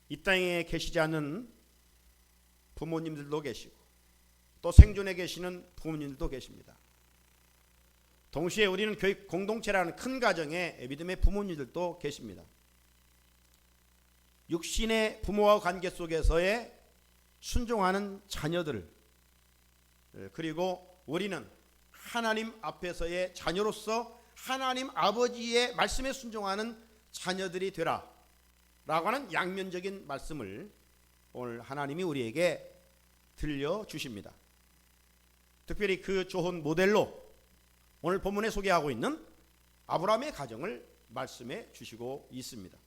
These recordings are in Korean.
이 땅에 계시지 않는 부모님들도 계시고 또 생존해 계시는 부모님들도 계십니다. 동시에 우리는 교육 공동체라는 큰 가정에 믿음의 부모님들도 계십니다. 육신의 부모와 관계 속에서의 순종하는 자녀들, 그리고 우리는 하나님 앞에서의 자녀로서 하나님 아버지의 말씀에 순종하는 자녀들이 되라 라고 하는 양면적인 말씀을 오늘 하나님이 우리에게 들려주십니다. 특별히 그 좋은 모델로 오늘 본문에 소개하고 있는 아브라함의 가정을 말씀해 주시고 있습니다.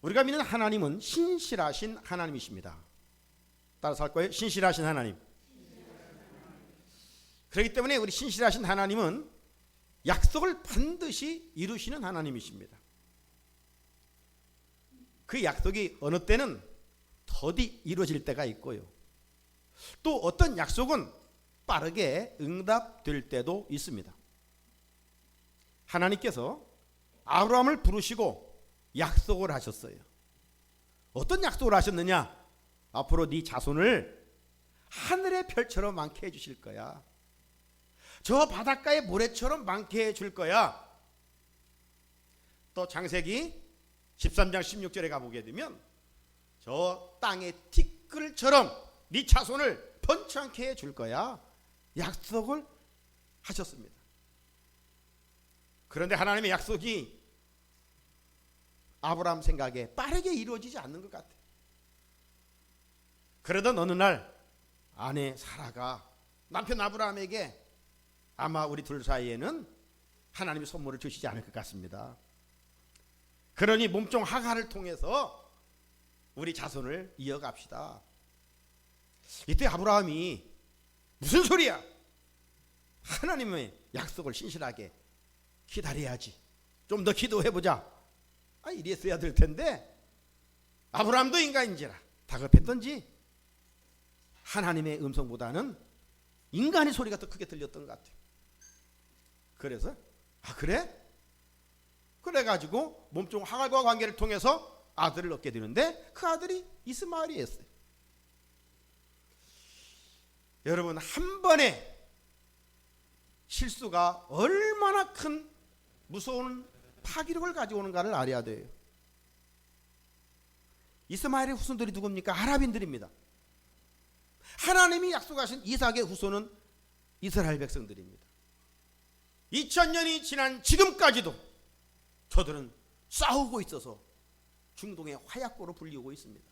우리가 믿는 하나님은 신실하신 하나님이십니다. 따라서 할 거예요. 신실하신 하나님. 그렇기 때문에 우리 신실하신 하나님은 약속을 반드시 이루시는 하나님이십니다. 그 약속이 어느 때는 더디 이루어질 때가 있고요. 또 어떤 약속은 빠르게 응답될 때도 있습니다. 하나님께서 아브라함을 부르시고 약속을 하셨어요. 어떤 약속을 하셨느냐? 앞으로 네 자손을 하늘의 별처럼 많게 해주실 거야. 저 바닷가의 모래처럼 많게 해줄 거야. 또 창세기 13장 16절에 가보게 되면 저 땅의 티끌처럼 네 자손을 번창케 해줄 거야. 약속을 하셨습니다. 그런데 하나님의 약속이 아브라함 생각에 빠르게 이루어지지 않는 것 같아요. 그러던 어느 날 아내 사라가 남편 아브라함에게 아마 우리 둘 사이에는 하나님이 선물을 주시지 않을 것 같습니다. 그러니 몸종 하갈을 통해서 우리 자손을 이어갑시다. 이때 아브라함이 무슨 소리야? 하나님의 약속을 신실하게 기다려야지. 좀 더 기도해보자. 이랬어야 될 텐데 아브라함도 인간인지라 다급했던지 하나님의 음성보다는 인간의 소리가 더 크게 들렸던 것 같아요. 그래서 그래? 그래가지고 몸종 하갈과 관계를 통해서 아들을 얻게 되는데 그 아들이 이스마엘이었어요. 여러분, 한 번의 실수가 얼마나 큰 무서운 파기력을 가져오는가를 알아야 돼요. 이스마엘의 후손들이 누굽니까? 아랍인들입니다. 하나님이 약속하신 이삭의 후손은 이스라엘 백성들입니다. 2000년이 지난 지금까지도 저들은 싸우고 있어서 중동의 화약고로 불리우고 있습니다.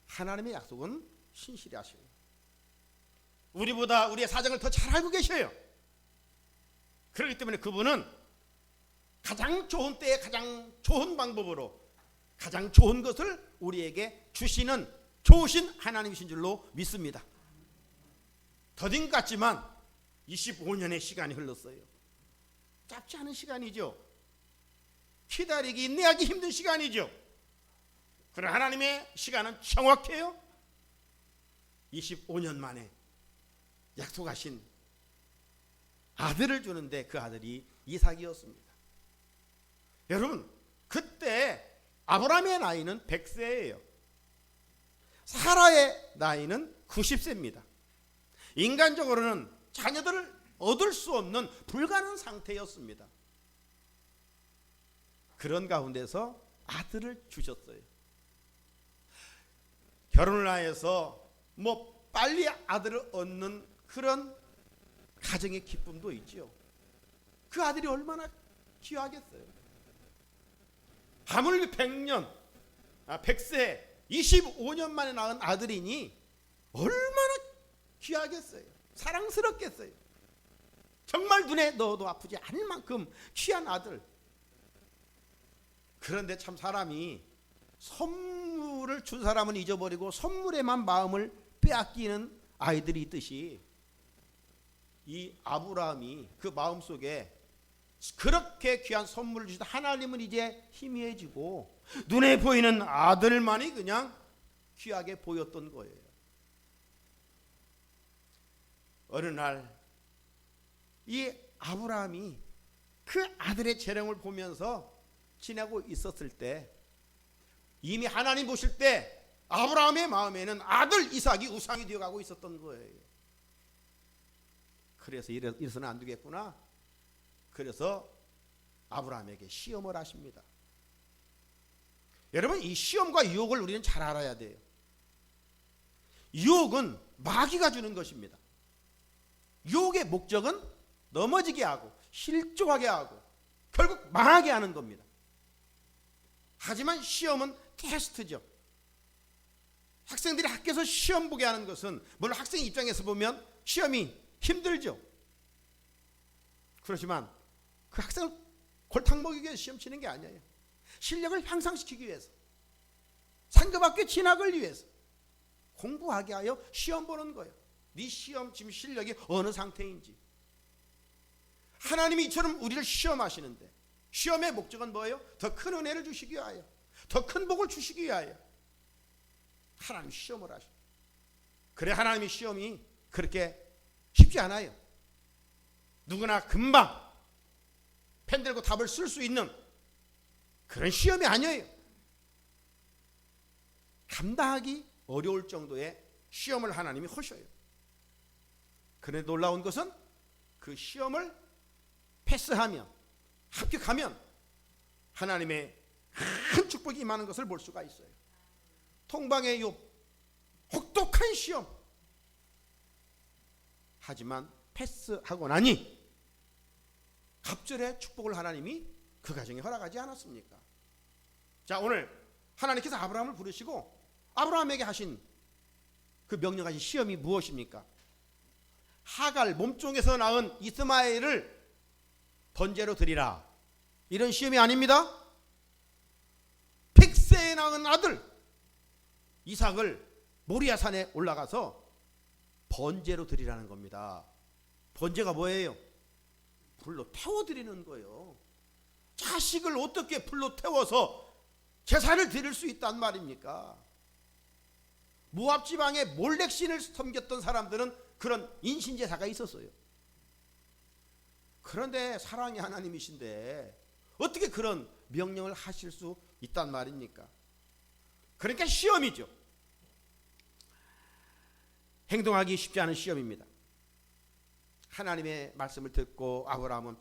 하나님의 약속은 신실히 하셔요. 우리보다 우리의 사정을 더 잘 알고 계셔요. 그렇기 때문에 그분은 가장 좋은 때에 가장 좋은 방법으로 가장 좋은 것을 우리에게 주시는 좋으신 하나님이신 줄로 믿습니다. 더딘 같지만 25년의 시간이 흘렀어요. 짧지 않은 시간이죠. 기다리기 인내하기 힘든 시간이죠. 그러나 하나님의 시간은 정확해요. 25년 만에 약속하신 아들을 주는데 그 아들이 이삭이었습니다. 여러분, 그때 아브라함의 나이는 100세예요. 사라의 나이는 90세입니다. 인간적으로는 자녀들을 얻을 수 없는 불가능한 상태였습니다. 그런 가운데서 아들을 주셨어요. 결혼을 해서 빨리 아들을 얻는 그런 가정의 기쁨도 있죠. 그 아들이 얼마나 귀하겠어요. 하물며 100세 25년 만에 낳은 아들이니 얼마나 귀하겠어요. 사랑스럽겠어요. 정말 눈에 넣어도 아프지 않을 만큼 귀한 아들. 그런데 참 사람이 선물을 준 사람은 잊어버리고 선물에만 마음을 빼앗기는 아이들이 있듯이 이 아브라함이 그 마음속에 그렇게 귀한 선물을 주시다 하나님은 이제 희미해지고 눈에 보이는 아들만이 그냥 귀하게 보였던 거예요. 어느 날 이 아브라함이 그 아들의 재령을 보면서 지내고 있었을 때 이미 하나님 보실 때 아브라함의 마음에는 아들 이삭이 우상이 되어가고 있었던 거예요. 그래서 이래서는 안 되겠구나. 그래서 아브라함에게 시험을 하십니다. 여러분, 이 시험과 유혹을 우리는 잘 알아야 돼요. 유혹은 마귀가 주는 것입니다. 유혹의 목적은 넘어지게 하고 실족하게 하고 결국 망하게 하는 겁니다. 하지만 시험은 테스트죠. 학생들이 학교에서 시험 보게 하는 것은 물론 학생 입장에서 보면 시험이 힘들죠. 그렇지만 그 학생을 골탕 먹이기 위해서 시험 치는 게 아니에요. 실력을 향상시키기 위해서, 상급학교 진학을 위해서 공부하게 하여 시험 보는 거예요. 네 시험 지금 실력이 어느 상태인지. 하나님이 이처럼 우리를 시험하시는데 시험의 목적은 뭐예요? 더 큰 은혜를 주시기 위하여, 더 큰 복을 주시기 위하여 하나님 시험을 하셔. 그래 하나님의 시험이 그렇게 쉽지 않아요. 누구나 금방 펜 들고 답을 쓸 수 있는 그런 시험이 아니에요. 감당하기 어려울 정도의 시험을 하나님이 하셔요. 그런데 놀라운 것은 그 시험을 패스하면, 합격하면 하나님의 큰 축복이 임하는 것을 볼 수가 있어요. 통방의 욥, 혹독한 시험. 하지만 패스하고 나니 갑절의 축복을 하나님이 그 가정에 허락하지 않았습니까? 자, 오늘 하나님께서 아브라함을 부르시고 아브라함에게 하신 그 명령하신 시험이 무엇입니까? 하갈 몸종에서 낳은 이스마엘을 번제로 드리라, 이런 시험이 아닙니다. 100세에 낳은 아들 이삭을 모리아산에 올라가서 번제로 드리라는 겁니다. 번제가 뭐예요? 불로 태워드리는 거예요. 자식을 어떻게 불로 태워서 제사를 드릴 수 있단 말입니까? 모압 지방에 몰렉신을 섬겼던 사람들은 그런 인신제사가 있었어요. 그런데 사랑의 하나님이신데 어떻게 그런 명령을 하실 수 있단 말입니까? 그러니까 시험이죠. 행동하기 쉽지 않은 시험입니다. 하나님의 말씀을 듣고 아브라함은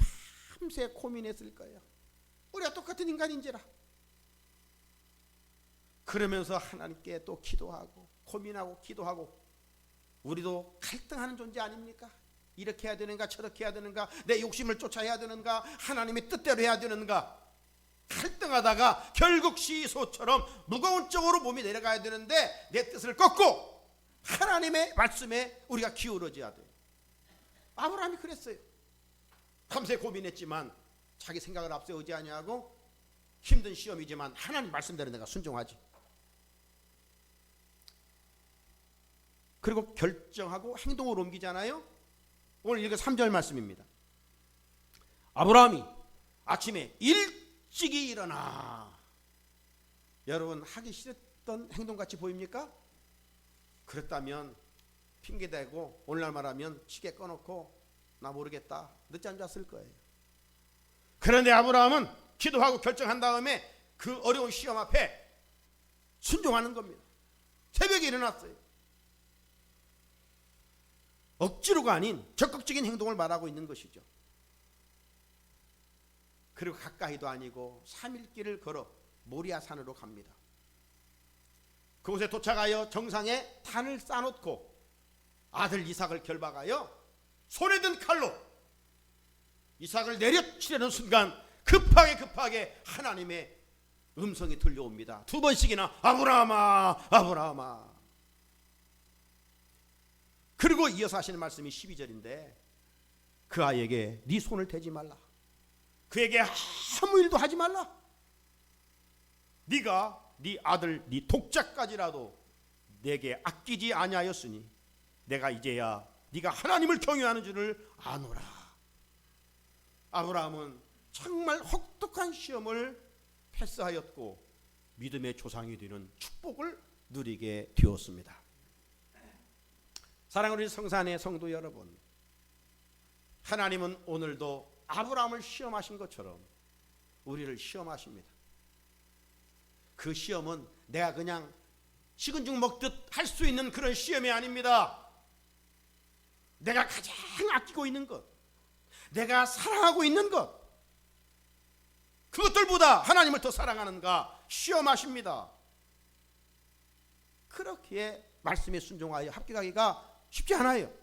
밤새 고민했을 거예요. 우리가 똑같은 인간인지라. 그러면서 하나님께 또 기도하고 고민하고 기도하고, 우리도 갈등하는 존재 아닙니까? 이렇게 해야 되는가 저렇게 해야 되는가, 내 욕심을 쫓아야 되는가 하나님의 뜻대로 해야 되는가, 갈등하다가 결국 시소처럼 무거운 쪽으로 몸이 내려가야 되는데 내 뜻을 꺾고 하나님의 말씀에 우리가 기울어져야 돼요. 아브라함이 그랬어요. 밤새 고민했지만 자기 생각을 앞세우지 아니하고 힘든 시험이지만 하나님 말씀대로 내가 순종하지. 그리고 결정하고 행동을 옮기잖아요. 오늘 읽은 3절 말씀입니다. 아브라함이 아침에 일찍이 일어나. 여러분, 하기 싫었던 행동같이 보입니까? 그렇다면 핑계대고 오늘날 말하면 시계 꺼놓고 나 모르겠다 늦잠 잤을 거예요. 그런데 아브라함은 기도하고 결정한 다음에 그 어려운 시험 앞에 순종하는 겁니다. 새벽에 일어났어요. 억지로가 아닌 적극적인 행동을 말하고 있는 것이죠. 그리고 가까이도 아니고 3일 길을 걸어 모리아 산으로 갑니다. 그곳에 도착하여 정상에 탄을 쌓아놓고 아들 이삭을 결박하여 손에 든 칼로 이삭을 내려치려는 순간 급하게 하나님의 음성이 들려옵니다. 2번씩이나 아브라함아 아브라함아. 그리고 이어서 하시는 말씀이 12절인데 그 아이에게 네 손을 대지 말라. 그에게 아무 일도 하지 말라. 네가 네 아들 네 독자까지라도 내게 아끼지 아니하였으니 내가 이제야 네가 하나님을 경외하는 줄을 아노라. 아브라함은 정말 혹독한 시험을 패스하였고 믿음의 조상이 되는 축복을 누리게 되었습니다. 사랑하는 우리 성산의 성도 여러분, 하나님은 오늘도 아브라함을 시험하신 것처럼 우리를 시험하십니다. 그 시험은 내가 그냥 식은 죽 먹듯 할 수 있는 그런 시험이 아닙니다. 내가 가장 아끼고 있는 것, 내가 사랑하고 있는 것, 그것들보다 하나님을 더 사랑하는가 시험하십니다. 그렇게 말씀에 순종하여 합격하기가 쉽지 않아요.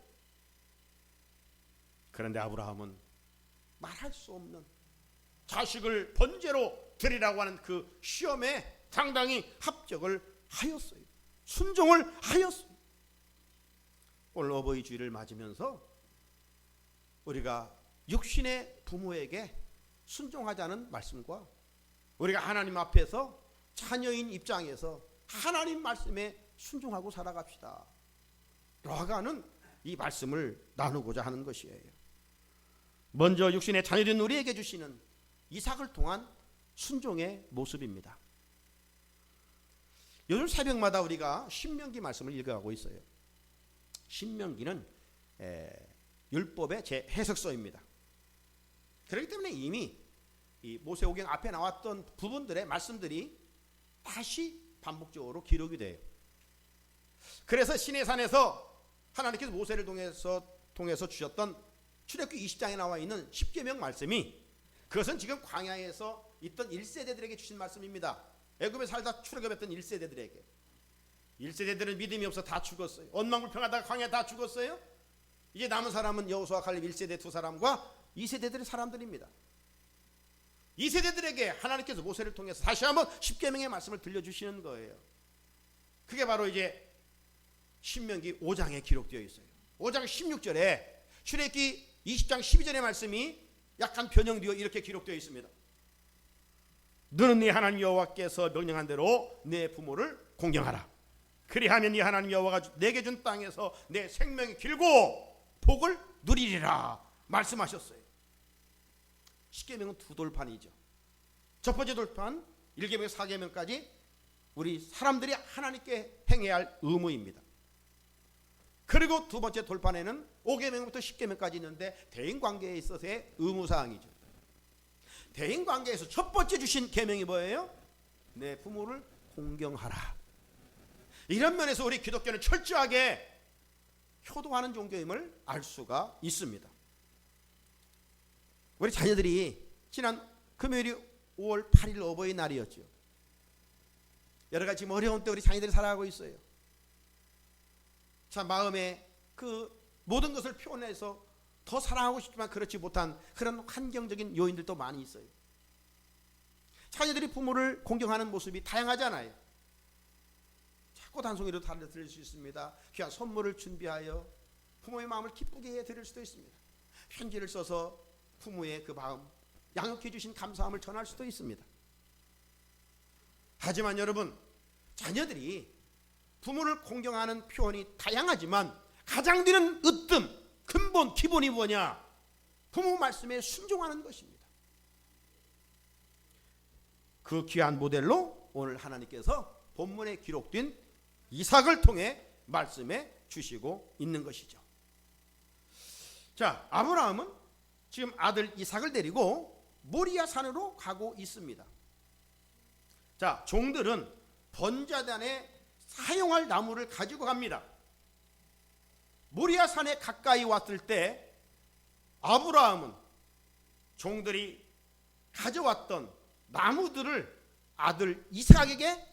그런데 아브라함은 말할 수 없는 자식을 번제로 드리라고 하는 그 시험에 당당히 합격을 하였어요. 순종을 하였어요. 오늘 어버이 주일을 맞으면서 우리가 육신의 부모에게 순종하자는 말씀과 우리가 하나님 앞에서 자녀인 입장에서 하나님 말씀에 순종하고 살아갑시다 라가는 이 말씀을 나누고자 하는 것이에요. 먼저 육신의 자녀된 우리에게 주시는 이삭을 통한 순종의 모습입니다. 요즘 새벽마다 우리가 신명기 말씀을 읽어가고 있어요. 신명기는 율법의 제 해석서입니다. 그렇기 때문에 이미 이 모세오경 앞에 나왔던 부분들의 말씀들이 다시 반복적으로 기록이 돼요. 그래서 시내산에서 하나님께서 모세를 통해서 주셨던 출애굽기 20장에 나와 있는 십계명 말씀이, 그것은 지금 광야에서 있던 1세대들에게 주신 말씀입니다. 애굽에 살다 출애굽했던 1세대들에게. 1세대들은 믿음이 없어 다 죽었어요. 원망불평하다가 광야에 다 죽었어요. 이제 남은 사람은 여호수아 갈렙 1세대 두 사람과 2세대들의 사람들입니다. 2세대들에게 하나님께서 모세를 통해서 다시 한번 십계명의 말씀을 들려주시는 거예요. 그게 바로 이제 신명기 5장에 기록되어 있어요. 5장 16절에 출애굽기 20장 12절의 말씀이 약간 변형되어 이렇게 기록되어 있습니다. 너는 네 하나님 여호와께서 명령한 대로 내 부모를 공경하라. 그리하면 네 하나님 여호와가 내게 준 땅에서 내 생명이 길고 복을 누리리라 말씀하셨어요. 십계명은 두 돌판이죠. 첫 번째 돌판 1계명 4계명까지 우리 사람들이 하나님께 행해야 할 의무입니다. 그리고 두 번째 돌판에는 5계명부터 10계명까지 있는데 대인관계에 있어서의 의무사항이죠. 대인관계에서 첫 번째 주신 계명이 뭐예요? 내 부모를 공경하라. 이런 면에서 우리 기독교는 철저하게 효도하는 종교임을 알 수가 있습니다. 우리 자녀들이 지난 금요일이 5월 8일 어버이날이었죠. 여러 가지 어려운 때 우리 자녀들이 살아가고 있어요. 참 마음에 그 모든 것을 표현해서 더 사랑하고 싶지만 그렇지 못한 그런 환경적인 요인들도 많이 있어요. 자녀들이 부모를 공경하는 모습이 다양하잖아요. 작고 단송이로 달려드릴 수 있습니다. 귀한 선물을 준비하여 부모의 마음을 기쁘게 해드릴 수도 있습니다. 편지를 써서 부모의 그 마음, 양육해 주신 감사함을 전할 수도 있습니다. 하지만 여러분, 자녀들이 부모를 공경하는 표현이 다양하지만 가장 드는 으뜸, 근본, 기본이 뭐냐? 부모 말씀에 순종하는 것입니다. 그 귀한 모델로 오늘 하나님께서 본문에 기록된 이삭을 통해 말씀해 주시고 있는 것이죠. 자, 아브라함은 지금 아들 이삭을 데리고 모리아 산으로 가고 있습니다. 자, 종들은 번제단에 사용할 나무를 가지고 갑니다. 모리아 산에 가까이 왔을 때 아브라함은 종들이 가져왔던 나무들을 아들 이삭에게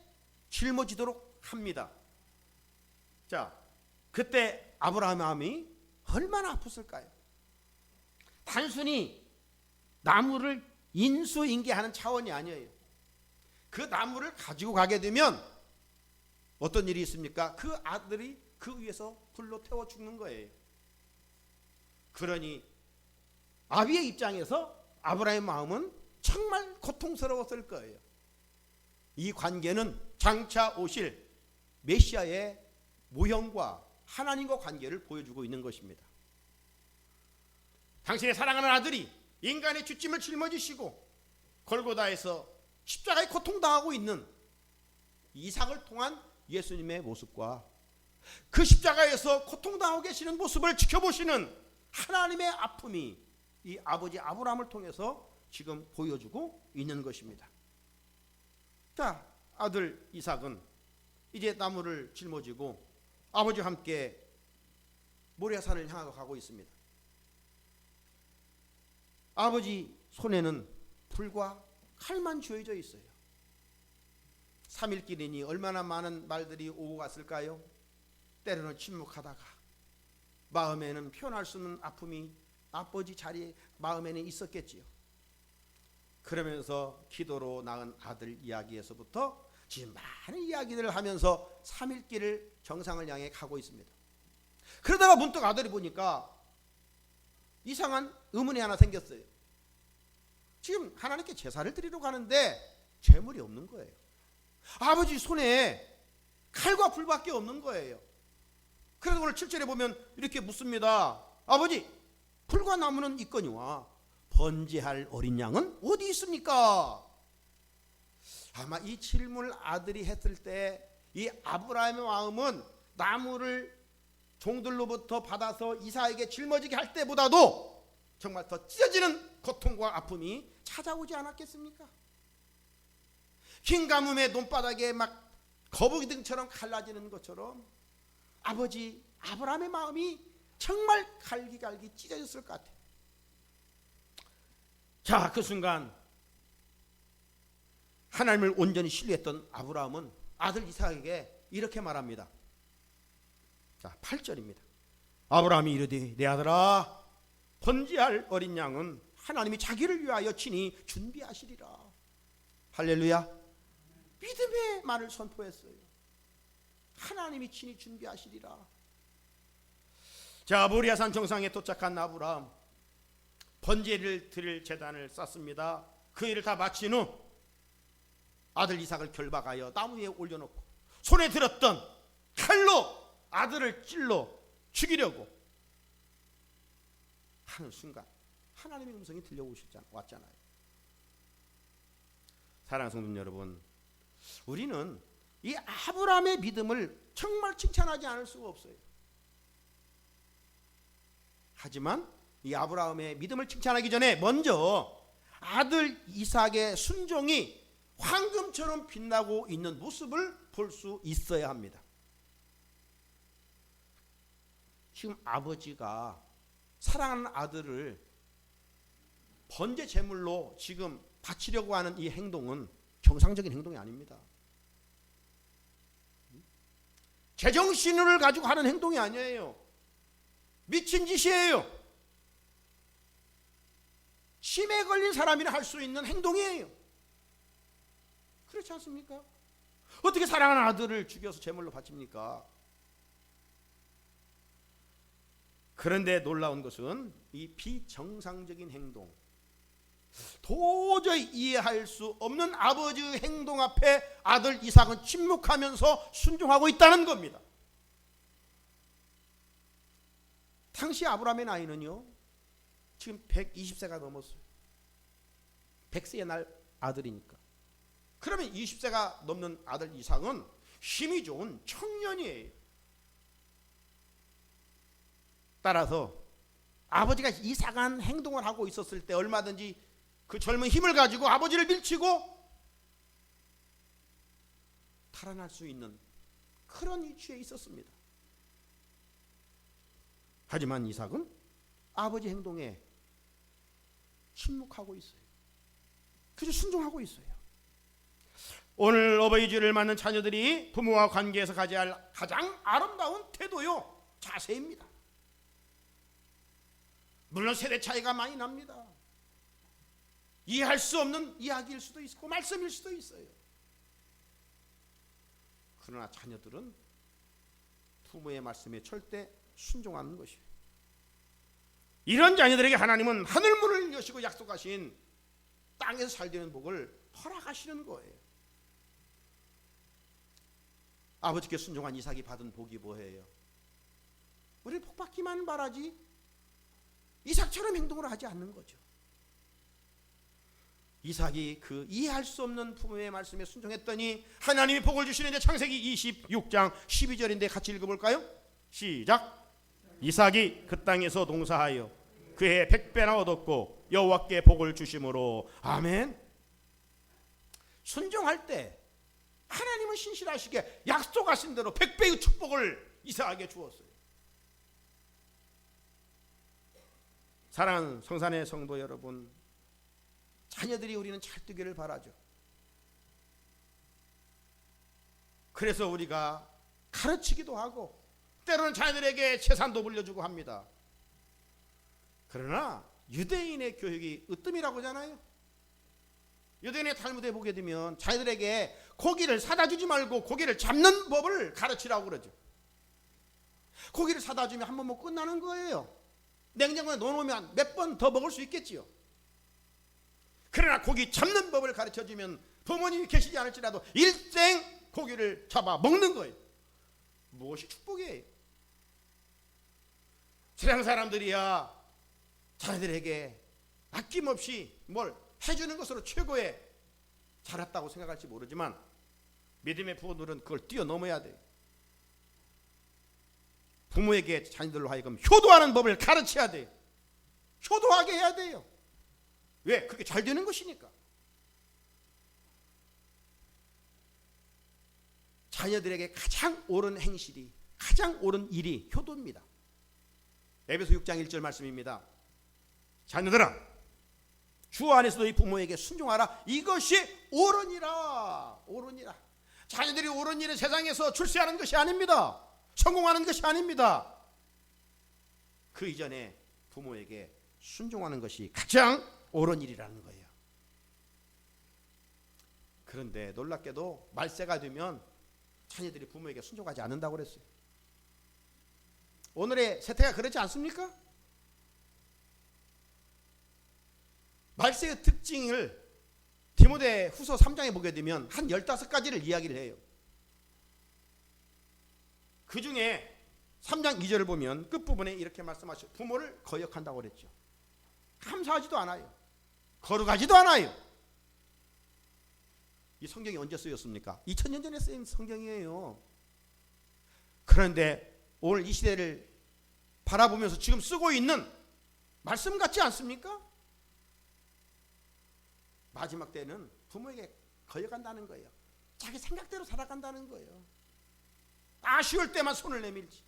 짊어지도록 합니다. 자, 그때 아브라함의 마음이 얼마나 아팠을까요? 단순히 나무를 인수인계하는 차원이 아니에요. 그 나무를 가지고 가게 되면 어떤 일이 있습니까? 그 아들이 그 위에서 불로 태워 죽는 거예요. 그러니 아비의 입장에서 아브라함의 마음은 정말 고통스러웠을 거예요. 이 관계는 장차 오실 메시아의 모형과 하나님과 관계를 보여주고 있는 것입니다. 당신의 사랑하는 아들이 인간의 주짐을 짊어지시고 골고다에서 십자가에 고통당하고 있는 이삭을 통한 예수님의 모습과 그 십자가에서 고통당하고 계시는 모습을 지켜보시는 하나님의 아픔이 이 아버지 아브라함을 통해서 지금 보여주고 있는 것입니다. 자, 아들 이삭은 이제 나무를 짊어지고 아버지와 함께 모리아산을 향하고 가고 있습니다. 아버지 손에는 불과 칼만 쥐어져 있어요. 3일 길이니 얼마나 많은 말들이 오고 갔을까요? 때로는 침묵하다가 마음에는 표현할 수 없는 아픔이 아버지 자리에 마음에는 있었겠지요. 그러면서 기도로 낳은 아들 이야기에서부터 지금 많은 이야기들을 하면서 3일 길을 정상을 향해 가고 있습니다. 그러다가 문득 아들이 보니까 이상한 의문이 하나 생겼어요. 지금 하나님께 제사를 드리러 가는데 제물이 없는 거예요. 아버지 손에 칼과 불밖에 없는 거예요. 그래서 오늘 7절에 보면 이렇게 묻습니다. 아버지, 풀과 나무는 있거니와 번제할 어린 양은 어디 있습니까? 아마 이 질문을 아들이 했을 때 이 아브라함의 마음은 나무를 종들로부터 받아서 이삭에게 짊어지게 할 때보다도 정말 더 찢어지는 고통과 아픔이 찾아오지 않았겠습니까? 긴 가뭄에 논바닥에 막 거북이 등처럼 갈라지는 것처럼 아버지 아브라함의 마음이 정말 갈기갈기 찢어졌을 것 같아요. 자, 그 순간 하나님을 온전히 신뢰했던 아브라함은 아들 이삭에게 이렇게 말합니다. 자, 8절입니다. 아브라함이 이르되 내 아들아, 번제할 어린 양은 하나님이 자기를 위하여 친히 준비하시리라. 할렐루야. 믿음의 말을 선포했어요. 하나님이 친히 준비하시리라. 자, 모리아산 정상에 도착한 아브라함, 번제를 드릴 제단을 쌓습니다. 그 일을 다 마친 후 아들 이삭을 결박하여 나무 위에 올려놓고 손에 들었던 칼로 아들을 찔러 죽이려고 하는 순간 하나님의 음성이 들려왔잖아요. 사랑하는 성도 여러분, 우리는 이 아브라함의 믿음을 정말 칭찬하지 않을 수가 없어요. 하지만 이 아브라함의 믿음을 칭찬하기 전에 먼저 아들 이삭의 순종이 황금처럼 빛나고 있는 모습을 볼 수 있어야 합니다. 지금 아버지가 사랑하는 아들을 번제 제물로 지금 바치려고 하는 이 행동은 정상적인 행동이 아닙니다. 제정신을 가지고 하는 행동이 아니에요. 미친 짓이에요. 심에 걸린 사람이나 할 수 있는 행동이에요. 그렇지 않습니까? 어떻게 사랑하는 아들을 죽여서 제물로 바칩니까? 그런데 놀라운 것은 이 비정상적인 행동, 도저히 이해할 수 없는 아버지의 행동 앞에 아들 이삭은 침묵하면서 순종하고 있다는 겁니다. 당시 아브라함의 나이는요, 지금 120세가 넘었어요. 100세의 날 아들이니까. 그러면 20세가 넘는 아들 이삭은 힘이 좋은 청년이에요. 따라서 아버지가 이상한 행동을 하고 있었을 때 얼마든지 그 젊은 힘을 가지고 아버지를 밀치고 탈환할 수 있는 그런 위치에 있었습니다. 하지만 이삭은 아버지 행동에 침묵하고 있어요. 그저 순종하고 있어요. 오늘 어버이 주일을 맞는 자녀들이 부모와 관계에서 가져야 할 가장 아름다운 태도요, 자세입니다. 물론 세대 차이가 많이 납니다. 이해할 수 없는 이야기일 수도 있고 말씀일 수도 있어요. 그러나 자녀들은 부모의 말씀에 절대 순종하는 것이에요. 이런 자녀들에게 하나님은 하늘문을 여시고 약속하신 땅에서 살되는 복을 허락하시는 거예요. 아버지께 순종한 이삭이 받은 복이 뭐예요? 우리는 복받기만 바라지 이삭처럼 행동을 하지 않는 거죠. 이삭이 그 이해할 수 없는 부모의 말씀에 순종했더니 하나님이 복을 주시는데 창세기 26장 12절인데 같이 읽어볼까요? 시작. 이삭이 그 땅에서 농사하여 그의 100배나 얻었고 여호와께 복을 주심으로. 아멘. 순종할 때 하나님은 신실하시게 약속하신 대로 100배의 축복을 이삭에게 주었어요. 사랑하는 성산의 성도 여러분, 자녀들이 우리는 잘 되기를 바라죠. 그래서 우리가 가르치기도 하고 때로는 자녀들에게 재산도 물려주고 합니다. 그러나 유대인의 교육이 으뜸이라고 하잖아요. 유대인의 탈무드에 보게 되면 자녀들에게 고기를 사다 주지 말고 고기를 잡는 법을 가르치라고 그러죠. 고기를 사다 주면 한 번 먹고 끝나는 거예요. 냉장고에 넣어놓으면 몇 번 더 먹을 수 있겠지요. 그러나 고기 잡는 법을 가르쳐주면 부모님이 계시지 않을지라도 일생 고기를 잡아 먹는 거예요. 무엇이 축복이에요? 세상 사람들이야 자녀들에게 아낌없이 뭘 해주는 것으로 최고의 잘했다고 생각할지 모르지만 믿음의 부모들은 그걸 뛰어넘어야 돼요. 부모에게 자녀들로 하여금 효도하는 법을 가르쳐야 돼요. 효도하게 해야 돼요. 왜? 그게 잘 되는 것이니까. 자녀들에게 가장 옳은 행실이, 가장 옳은 일이 효도입니다. 에베소 6장 1절 말씀입니다. 자녀들아, 주 안에서 너희 부모에게 순종하라. 이것이 옳으니라. 옳으니라. 자녀들이 옳은 일은 세상에서 출세하는 것이 아닙니다. 성공하는 것이 아닙니다. 그 이전에 부모에게 순종하는 것이 가장 옳은 일이라는 거예요. 그런데 놀랍게도 말세가 되면 자녀들이 부모에게 순종하지 않는다고 그랬어요. 오늘의 세태가 그렇지 않습니까? 말세의 특징을 디모데 후서 3장에 보게 되면 한 15가지를 이야기를 해요. 그 중에 3장 2절을 보면 끝부분에 이렇게 말씀하셔요. 부모를 거역한다고 그랬죠. 감사하지도 않아요. 거룩하지도 않아요. 이 성경이 언제 쓰였습니까? 2000년 전에 쓰인 성경이에요. 그런데 오늘 이 시대를 바라보면서 지금 쓰고 있는 말씀 같지 않습니까? 마지막 때는 부모에게 거역한다는 거예요. 자기 생각대로 살아간다는 거예요. 아쉬울 때만 손을 내밀지.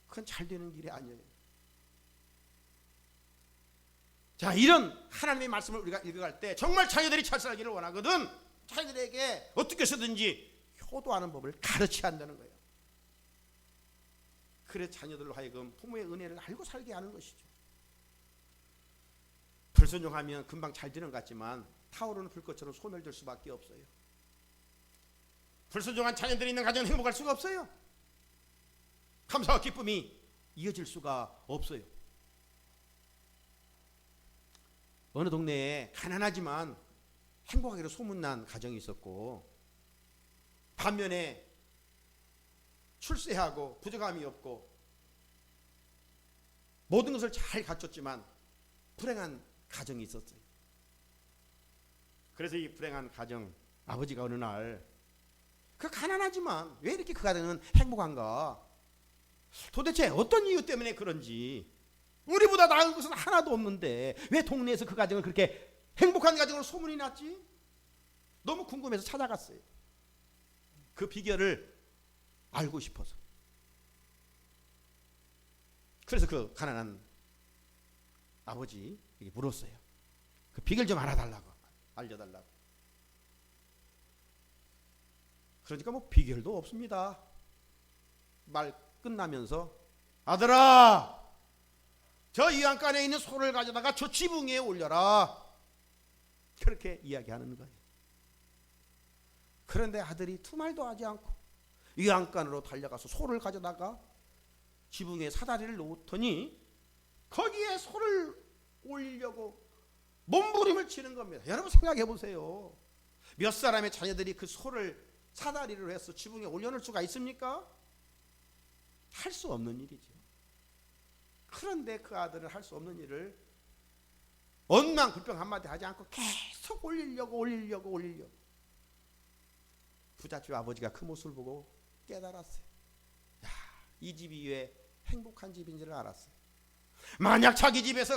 그건 잘 되는 길이 아니에요. 자, 이런 하나님의 말씀을 우리가 읽어갈 때 정말 자녀들이 잘 살기를 원하거든 자녀들에게 어떻게 해서든지 효도하는 법을 가르쳐야 한다는 거예요. 그래 자녀들로 하여금 부모의 은혜를 알고 살게 하는 것이죠. 불순종하면 금방 잘 되는 것 같지만 타오르는 불꽃처럼 소멸될 수밖에 없어요. 불순종한 자녀들이 있는 가정은 행복할 수가 없어요. 감사와 기쁨이 이어질 수가 없어요. 어느 동네에 가난하지만 행복하기로 소문난 가정이 있었고, 반면에 출세하고 부족함이 없고 모든 것을 잘 갖췄지만 불행한 가정이 있었어요. 그래서 이 불행한 가정 아버지가 어느 날 그 가난하지만 왜 이렇게 그 가정은 행복한가? 도대체 어떤 이유 때문에 그런지, 우리보다 나은 것은 하나도 없는데 왜 동네에서 그 가정을 그렇게 행복한 가정으로 소문이 났지? 너무 궁금해서 찾아갔어요. 그 비결을 알고 싶어서. 그래서 그 가난한 아버지에게 물었어요. 그 비결 좀 알아달라고, 알려달라고. 그러니까 뭐 비결도 없습니다. 말 끝나면서 아들아, 저 이안간에 있는 소를 가져다가 저 지붕 위에 올려라. 그렇게 이야기하는 거예요. 그런데 아들이 두 말도 하지 않고 이안간으로 달려가서 소를 가져다가 지붕에 사다리를 놓더니 거기에 소를 올리려고 몸부림을 치는 겁니다. 여러분 생각해 보세요. 몇 사람의 자녀들이 그 소를 사다리를 해서 지붕에 올려놓을 수가 있습니까? 할 수 없는 일이죠. 그런데 그 아들은 할 수 없는 일을 언망불평 한마디 하지 않고 계속 올리려고. 부잣집 아버지가 그 모습을 보고 깨달았어요. 야, 이 집이 왜 행복한 집인지를 알았어요. 만약 자기 집에서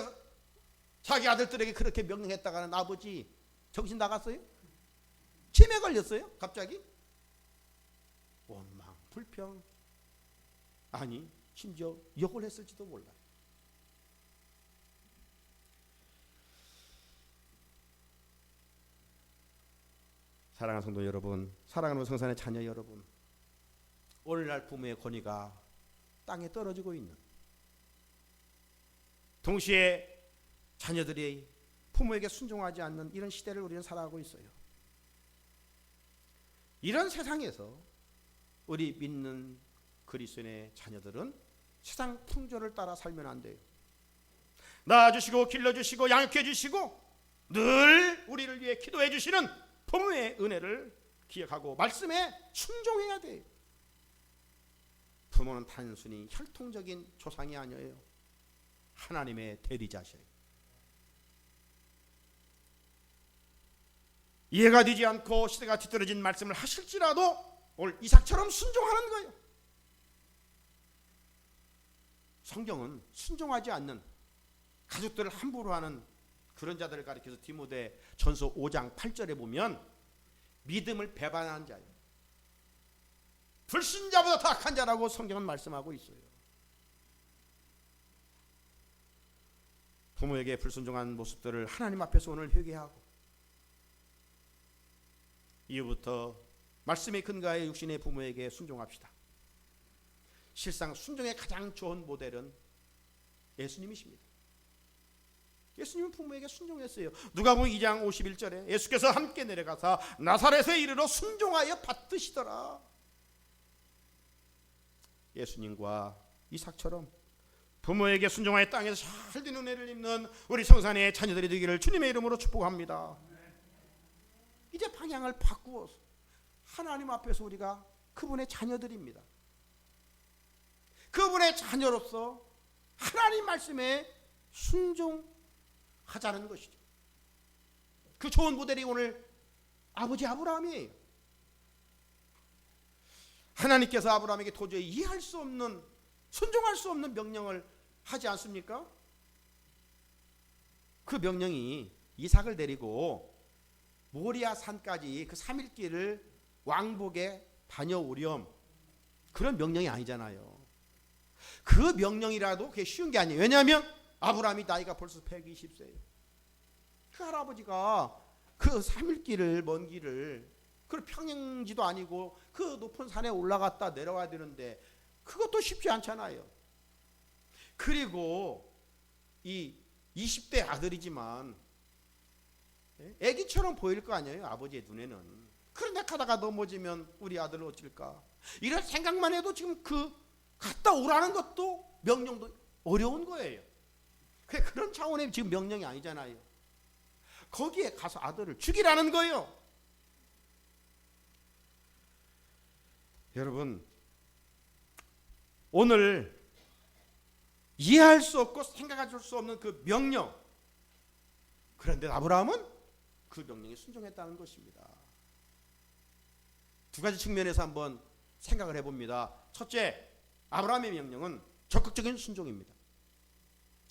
자기 아들들에게 그렇게 명령했다가는 아버지 정신 나갔어요? 치매 걸렸어요? 갑자기? 원망, 불평, 아니 심지어 욕을 했을지도 몰라요. 사랑하는 성도 여러분, 사랑하는 성산의 자녀 여러분, 오늘날 부모의 권위가 땅에 떨어지고 있는, 동시에 자녀들이 부모에게 순종하지 않는 이런 시대를 우리는 살아가고 있어요. 이런 세상에서 우리 믿는 그리스도인의 자녀들은 세상 풍조를 따라 살면 안 돼요. 낳아주시고 길러주시고 양육해 주시고 늘 우리를 위해 기도해 주시는 부모의 은혜를 기억하고 말씀에 순종해야 돼요. 부모는 단순히 혈통적인 조상이 아니에요. 하나님의 대리자셔요. 이해가 되지 않고 시대가 뒤떨어진 말씀을 하실지라도 오늘 이삭처럼 순종하는 거예요. 성경은 순종하지 않는 가족들을 함부로 하는 그런 자들을 가리켜서 디모데 전서 5장 8절에 보면 믿음을 배반한 자예요. 불신자보다 더 악한 자라고 성경은 말씀하고 있어요. 부모에게 불순종한 모습들을 하나님 앞에서 오늘 회개하고 이후부터 말씀의 근거에 육신의 부모에게 순종합시다. 실상 순종의 가장 좋은 모델은 예수님이십니다. 예수님은 부모에게 순종했어요. 누가복음 2장 51절에 예수께서 함께 내려가사 나사렛에 이르러 순종하여 받드시더라. 예수님과 이삭처럼 부모에게 순종하여 땅에서 잘된 은혜를 입는 우리 성산의 자녀들이 되기를 주님의 이름으로 축복합니다. 이제 방향을 바꾸어서 하나님 앞에서 우리가 그분의 자녀들입니다. 그분의 자녀로서 하나님 말씀에 순종하자는 것이죠. 그 좋은 모델이 오늘 아버지 아브라함이에요. 하나님께서 아브라함에게 도저히 이해할 수 없는, 순종할 수 없는 명령을 하지 않습니까? 그 명령이 이삭을 데리고 모리아 산까지 그 3일 길을 왕복에 다녀오렴, 그런 명령이 아니잖아요. 그 명령이라도 그게 쉬운 게 아니에요. 왜냐하면 아브라함이 나이가 벌써 120세예요. 그 할아버지가 그 3일 길을, 먼 길을, 그 평행지도 아니고 그 높은 산에 올라갔다 내려와야 되는데 그것도 쉽지 않잖아요. 그리고 이 20대 아들이지만 애기처럼 보일 거 아니에요, 아버지의 눈에는. 그런데 가다가 넘어지면 우리 아들은 어쩔까, 이런 생각만 해도 지금 그 갔다 오라는 것도 명령도 어려운 거예요. 그런 차원의 지금 명령이 아니잖아요. 거기에 가서 아들을 죽이라는 거예요. 여러분, 오늘 이해할 수 없고 생각할 수 없는 그 명령, 그런데 아브라함은 그 명령에 순종했다는 것입니다. 두 가지 측면에서 한번 생각을 해봅니다. 첫째, 아브라함의 명령은 적극적인 순종입니다.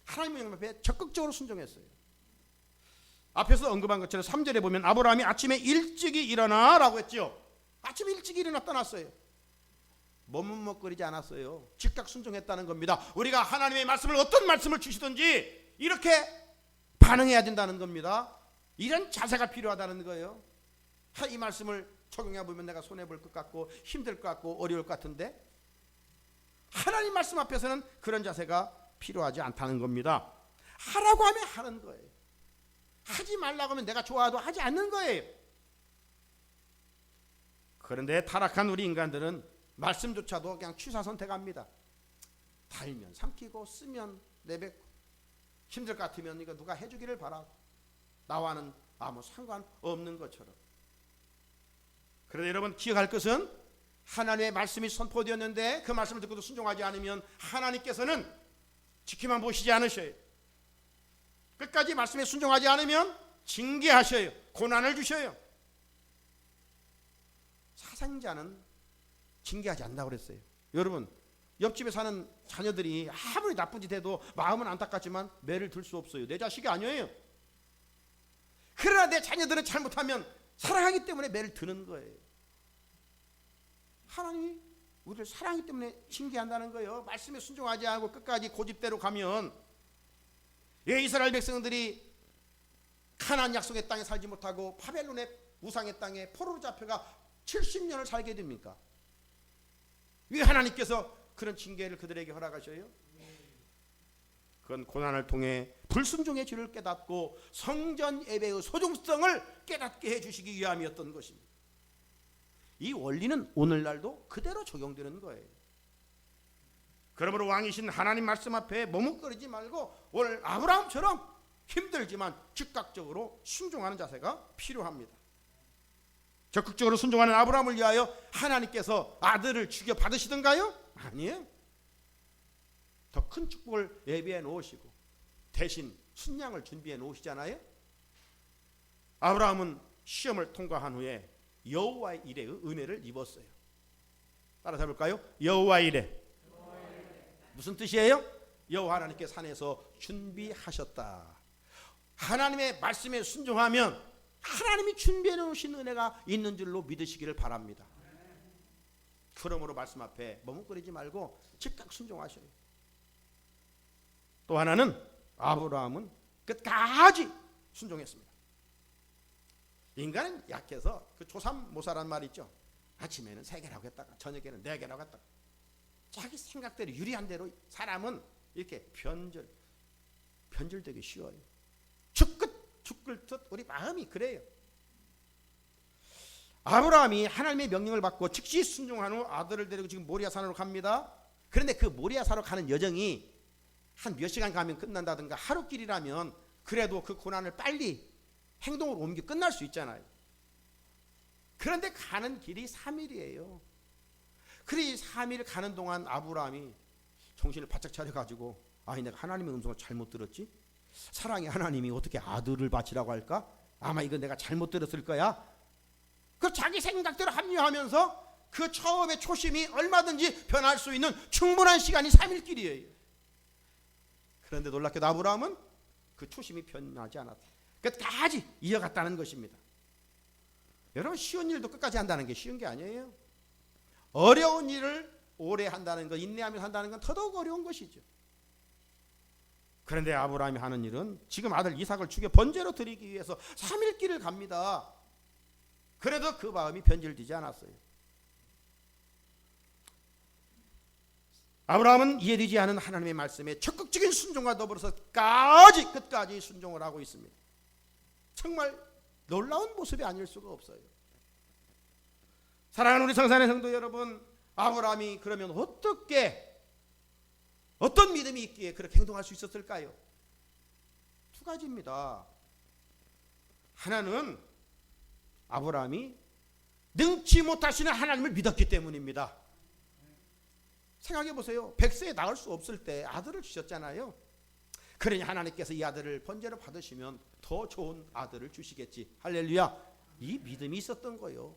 하나님의 명령 앞에 적극적으로 순종했어요. 앞에서 언급한 것처럼 3절에 보면 아브라함이 아침에 일찍이 일어나 라고 했죠. 아침에 일찍 일어나 떠났어요. 머뭇먹거리지 않았어요. 즉각 순종했다는 겁니다. 우리가 하나님의 말씀을, 어떤 말씀을 주시든지 이렇게 반응해야 된다는 겁니다. 이런 자세가 필요하다는 거예요. 이 말씀을 적용해보면 내가 손해볼 것 같고 힘들 것 같고 어려울 것 같은데, 하나님 말씀 앞에서는 그런 자세가 필요하지 않다는 겁니다. 하라고 하면 하는 거예요. 하지 말라고 하면 내가 좋아도 하지 않는 거예요. 그런데 타락한 우리 인간들은 말씀조차도 그냥 취사 선택합니다. 달면 삼키고 쓰면 내뱉고, 힘들 것 같으면 이거 누가 해주기를 바라고, 나와는 아무 상관없는 것처럼. 그런데 여러분 기억할 것은 하나님의 말씀이 선포되었는데 그 말씀을 듣고도 순종하지 않으면 하나님께서는 지키만 보시지 않으셔요. 끝까지 말씀에 순종하지 않으면 징계하셔요. 고난을 주셔요. 사상자는 징계하지 않는다고 그랬어요. 여러분, 옆집에 사는 자녀들이 아무리 나쁜 짓 해도 마음은 안타깝지만 매를 들 수 없어요. 내 자식이 아니에요. 그러나 내 자녀들은 잘못하면 사랑하기 때문에 매를 드는 거예요. 하나님이 우리를 사랑하기 때문에 징계한다는 거예요. 말씀에 순종하지 않고 끝까지 고집대로 가면, 왜 이스라엘 백성들이 가나안 약속의 땅에 살지 못하고 바벨론의 우상의 땅에 포로로 잡혀가 70년을 살게 됩니까? 왜 하나님께서 그런 징계를 그들에게 허락하셔요? 그건 고난을 통해 불순종의 죄를 깨닫고 성전 예배의 소중성을 깨닫게 해주시기 위함이었던 것입니다. 이 원리는 오늘날도 그대로 적용되는 거예요. 그러므로 왕이신 하나님 말씀 앞에 머뭇거리지 말고 오늘 아브라함처럼 힘들지만 즉각적으로 순종하는 자세가 필요합니다. 적극적으로 순종하는 아브라함을 위하여 하나님께서 아들을 죽여 받으시던가요? 아니에요. 더 큰 축복을 예비해 놓으시고 대신 순양을 준비해 놓으시잖아요. 아브라함은 시험을 통과한 후에 여호와의 일에 은혜를 입었어요. 따라서 해볼까요? 여호와의 일에. 무슨 뜻이에요? 여호와 하나님께 산에서 준비하셨다. 하나님의 말씀에 순종하면 하나님이 준비해 놓으신 은혜가 있는 줄로 믿으시기를 바랍니다. 그러므로 말씀 앞에 머뭇거리지 말고 즉각 순종하셔요. 또 하나는 아브라함은 끝까지 순종했습니다. 인간은 약해서 그 조삼모사란 말 있죠. 아침에는 3개라고 했다가 저녁에는 4개라고 했다가 자기 생각대로 유리한 대로 사람은 이렇게 변질되기 쉬워요. 죽을 듯 우리 마음이 그래요. 아브라함이 하나님의 명령을 받고 즉시 순종한 후 아들을 데리고 지금 모리아산으로 갑니다. 그런데 그 모리아산으로 가는 여정이 한 몇 시간 가면 끝난다든가 하루길이라면 그래도 그 고난을 빨리 행동으로 옮겨 끝날 수 있잖아요. 그런데 가는 길이 3일이에요. 그래 3일 가는 동안 아브라함이 정신을 바짝 차려가지고 아니 내가 하나님의 음성을 잘못 들었지? 사랑의 하나님이 어떻게 아들을 바치라고 할까? 아마 이건 내가 잘못 들었을 거야. 그 자기 생각대로 합리화하면서 그 처음의 초심이 얼마든지 변할 수 있는 충분한 시간이 3일 길이에요. 그런데 놀랍게도 아브라함은 그 초심이 변하지 않았다. 끝까지 이어갔다는 것입니다. 여러분 쉬운 일도 끝까지 한다는 게 쉬운 게 아니에요. 어려운 일을 오래 한다는 것, 인내하면서 한다는 건 더더욱 어려운 것이죠. 그런데 아브라함이 하는 일은 지금 아들 이삭을 죽여 번제로 드리기 위해서 3일 길을 갑니다. 그래도 그 마음이 변질되지 않았어요. 아브라함은 이해되지 않은 하나님의 말씀에 적극적인 순종과 더불어서 끝까지 순종을 하고 있습니다. 정말 놀라운 모습이 아닐 수가 없어요. 사랑하는 우리 성산의 성도 여러분, 아브라함이 그러면 어떤 믿음이 있기에 그렇게 행동할 수 있었을까요? 2가지입니다. 하나는 아브라함이 능치 못하시는 하나님을 믿었기 때문입니다. 생각해 보세요. 100세에 낳을 수 없을 때 아들을 주셨잖아요. 그러니 하나님께서 이 아들을 번제로 받으시면 더 좋은 아들을 주시겠지. 할렐루야. 이 믿음이 있었던 거예요.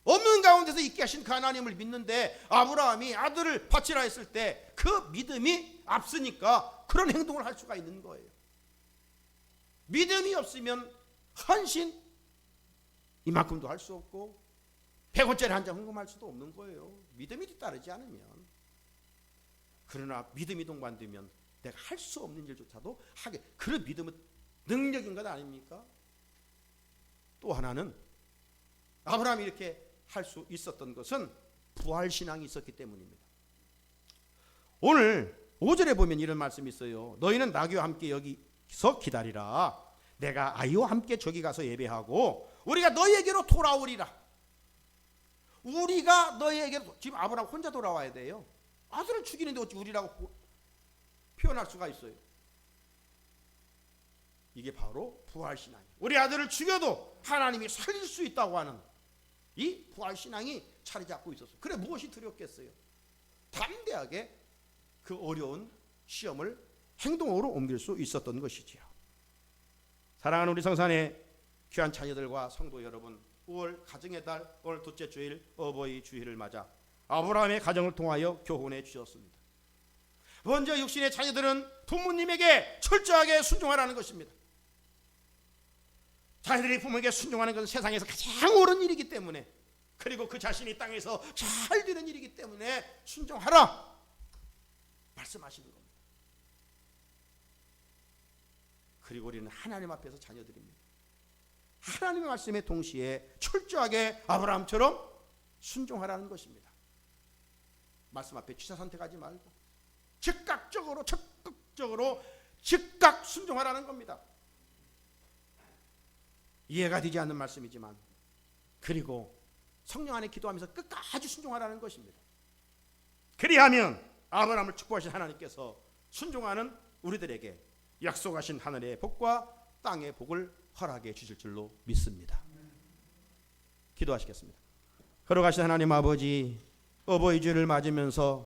없는 가운데서 있게 하신 그 하나님을 믿는데 아브라함이 아들을 바치라 했을 때 그 믿음이 앞서니까 그런 행동을 할 수가 있는 거예요. 믿음이 없으면 헌신 이만큼도 할 수 없고 100원짜리 한 장 헌금할 수도 없는 거예요. 믿음이 뒤따르지 않으면. 그러나 믿음이 동반되면 내가 할 수 없는 일조차도 하게, 그런 믿음은 능력인 것 아닙니까? 또 하나는 아브라함이 이렇게 할 수 있었던 것은 부활신앙이 있었기 때문입니다. 오늘 5절에 보면 이런 말씀이 있어요. 너희는 나귀와 함께 여기서 기다리라. 내가 아이와 함께 저기 가서 예배하고 우리가 너희에게로 돌아오리라. 우리가 너희에게로, 지금 아브라함 혼자 돌아와야 돼요. 아들을 죽이는데 어찌 우리라고 표현할 수가 있어요? 이게 바로 부활신앙이에요. 우리 아들을 죽여도 하나님이 살릴 수 있다고 하는 이 부활신앙이 자리 잡고 있었어요. 그래 무엇이 두렵겠어요? 담대하게 그 어려운 시험을 행동으로 옮길 수 있었던 것이지요. 사랑하는 우리 성산의 귀한 자녀들과 성도 여러분, 5월 가정의 달 오늘 둘째 주일 어버이 주일을 맞아 아브라함의 가정을 통하여 교훈해 주셨습니다. 먼저 육신의 자녀들은 부모님에게 철저하게 순종하라는 것입니다. 자녀들이 부모에게 순종하는 것은 세상에서 가장 옳은 일이기 때문에, 그리고 그 자신이 땅에서 잘 되는 일이기 때문에 순종하라 말씀하시는 겁니다. 그리고 우리는 하나님 앞에서 자녀들입니다. 하나님의 말씀에 동시에 철저하게 아브라함처럼 순종하라는 것입니다. 말씀 앞에 취사 선택하지 말고 즉각적으로 적극적으로 즉각 순종하라는 겁니다. 이해가 되지 않는 말씀이지만, 그리고 성령 안에 기도하면서 끝까지 순종하라는 것입니다. 그리하면 아브라함을 축복하신 하나님께서 순종하는 우리들에게 약속하신 하늘의 복과 땅의 복을 허락해 주실 줄로 믿습니다. 기도하시겠습니다. 걸어가신 하나님 아버지, 어버이 주를 맞으면서